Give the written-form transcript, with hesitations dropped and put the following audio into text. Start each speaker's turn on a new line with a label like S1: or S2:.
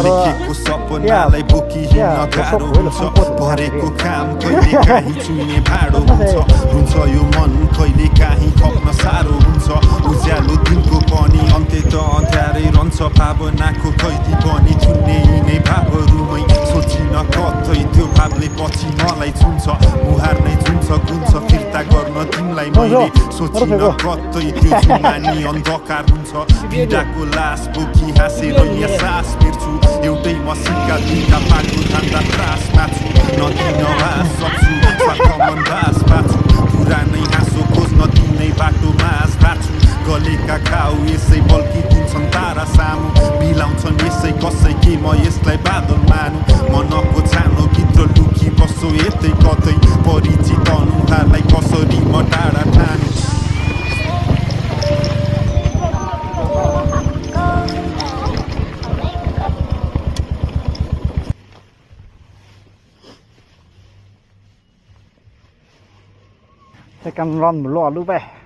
S1: लेखेको सपनालाई बोकिहिँड्न गाह्रो हुन्छ भरेको काम कहिले काहीँ चुइने भाडो हुन्छ रुन्छ यो मन कहिले काहीँ खप्न साह्रो हुन्छ उज्यालो दिनको पनि अन्त्य त अँध्यारै रहन्छ भावनाको कैदी पनि चुन्ने यिनै भावहरूमै सोचिन कतै त्यो भावले पछि मलाई छुन्छ मुहार नै जुन्छ गुन्छ फिर्ता गर्न तिमीलाई मैले सोचिन कतै त्यो जुमानी अन्धकार हुन्छ पीडाको लास बोकी हाँसेर यहाँ सास फेर्छु एउटै मसिनका दुईटा पाको धान्दा त्रासमा छु नदिन हाँस सक्छु स्वार्थमन बास बाछु पुरानै हाँसो खोज्न तिनै बाटो माझ बाछु गलेका घाउ यसै बल्किदिन्छन् तारा सामु बिलाउँछन् यसै कसै के म यसलाई बादल मानु मनको छानो भित्र लुकी बस्छु यतै कतै परिचित अनुहारलाई कसरी म टाढा ठानु
S2: Cái căn ron một lọ lúc vậy